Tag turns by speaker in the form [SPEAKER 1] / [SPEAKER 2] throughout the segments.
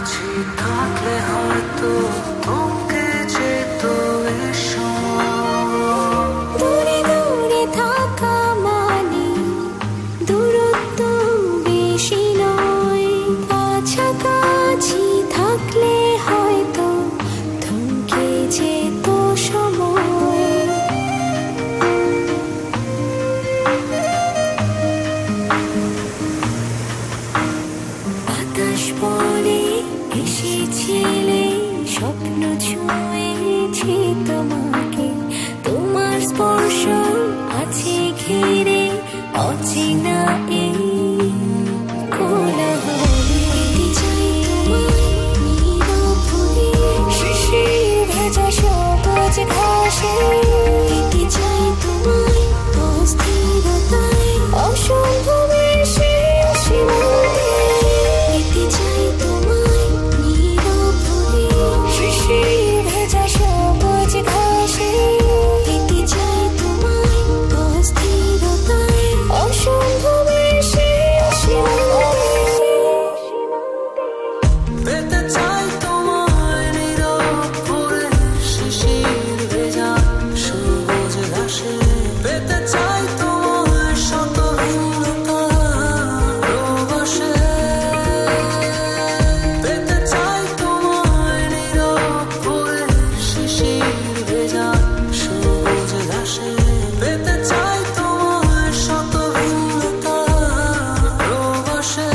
[SPEAKER 1] থাকলে হয়তো তোকে যেত এসো
[SPEAKER 2] দূরে দূরে থাকা মানে দূরত্ব বেশি নয়, কাছাকাছি থাকলে হয়তো থমকে যেত সময়। বাতাস বলে এসেছিলে, স্বপ্ন ছুঁয়েছে তোমাকে, তোমার স্পর্শ আছে ঘিরে অচেনা এই কোলাহলে। চাই তোমায় নীরব ভুলে শিশির ভেজা সবুজ ঘাসে, পেতে চাই তোমায় অস্থিরতায় অসম্ভবের শেষ সীমান্তে, পেতে চাই তোমায় নীরব ভুলে শিশির ভেজা সবুজ ঘাসে, পেতে চাই তোমায় অস্থিরতায় অসম্ভবের শেষ সীমান্তে।
[SPEAKER 1] পেতে চাই তোমায় নীরব ভুলে শিশির ভেজা সবুজ ঘাসে, পেতে চাই তোমায় শত ভিন্নতা প্রবাসে, পেতে চাই তোমায় নীরব ভুলে শিশির ভেজা সবুজ ঘাসে, পেতে চাই তোমায় শত ভিন্নতা প্রবাসে।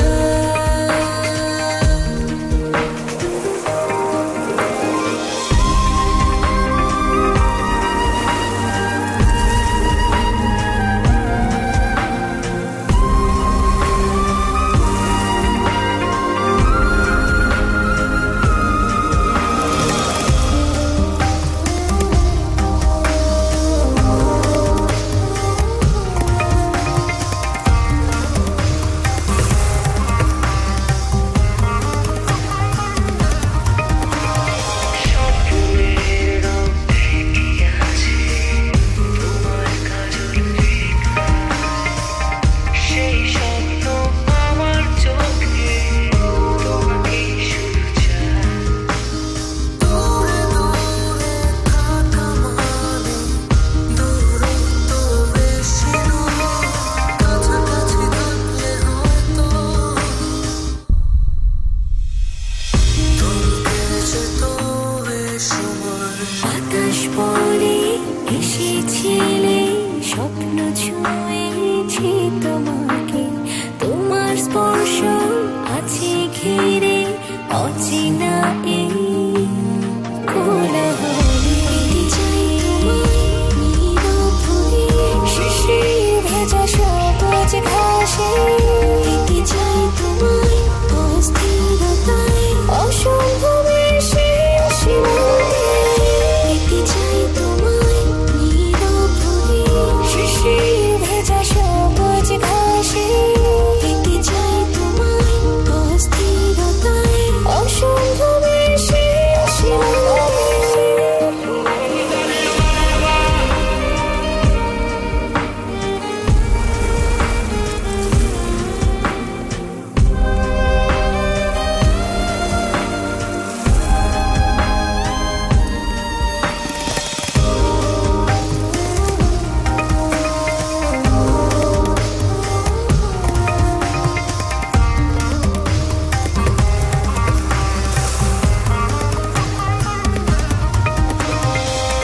[SPEAKER 1] সেই স্বপ্ন আমার চোখে তোমাকে শুধু চাই। দূরে দূরে থাকা মানে দূরত্ব বেশি নয়, কাছাকাছি থাকলে হয়তো তোকে যেত এ সময়।
[SPEAKER 2] বাতাস বলে এসেছিলে, স্বপ্ন ছুঁয়েছে তোমাকে, তোমার স্পর্শ আছে ঘিরে অচেনা এই কোলাহলে। পেতে চাই তোমায় নীরব ভুলে শিশির ভেজা সবুজ ঘাসে, পেতে চাই তোমায় অস্থিরতায় অসম্ভবের শেষ সীমান্তে, পেতে চাই তোমায় নীরব ভুলে শিশির ভেজা সবুজ ঘাসে, পেতে চাই তোমায় অস্থিরতায় অসম্ভবের শেষ সীমান্তে।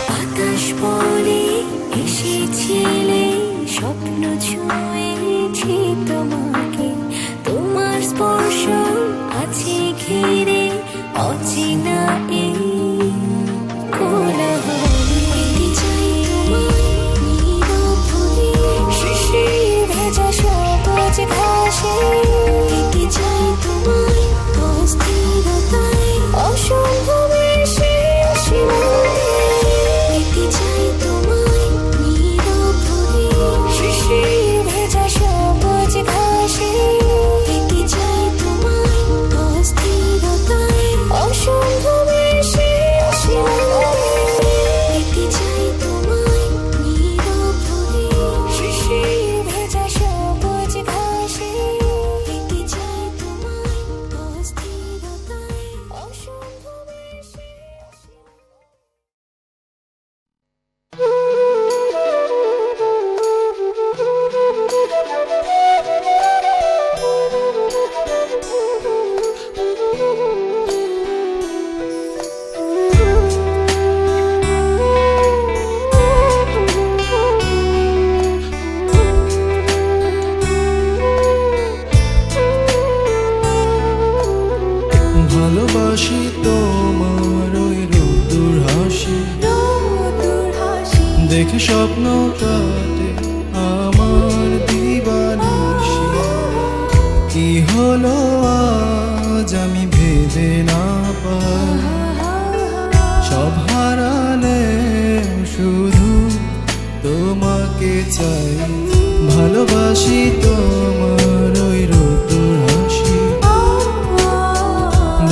[SPEAKER 2] বাতাস বলে এসেছিলে, স্বপ্ন ছুঁয়েছে তোমাকে, তোমার স্পর্শ আছে ঘিরে অচেনা এই কোলাহলে। পেতে চাই তোমায় নীরব ভুলে শিশির ভেজা সবুজ ঘাসে, পেতে চাই তোমায় অস্থিরতায় অসম্ভবের শেষ সীমান্তে, পেতে চাই তোমায় নীরব ভুলে শিশির ভেজা সবুজ ঘাসে, পেতে চাই তোমায় অস্থিরতায় অসম্ভবের
[SPEAKER 3] ভালোবাসি তোমার ওই রোদ্দুর হাসি, দেখে স্বপ্ন কাটে আমার দিবানিশি। কি হলো আজ আমি ভেবে না পাই, সব হারালে শুধু তোমাকে চাই। ভালোবাসি তোমার ওই রোদ্দুর হাসি,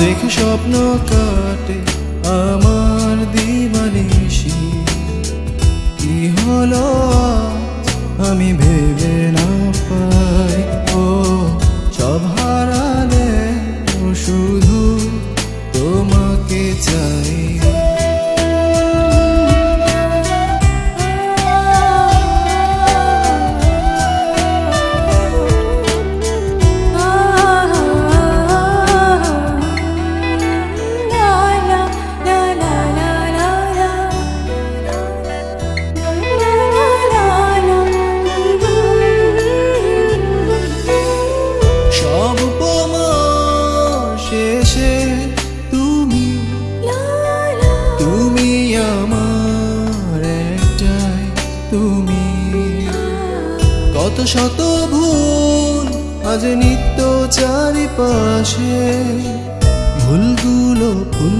[SPEAKER 3] দেখে স্বপ্ন কাটে আমার দিবানিশি। কি হলো আজ আমি ভেবে না পাই, ও সব হারালে শুধু তোমাকে চাই। শেষে তুমি, তুমি আমার একটাই তুমি। কত শত ভুল আজ নিত্য চারিপাশে, ভুলগুলো ভুল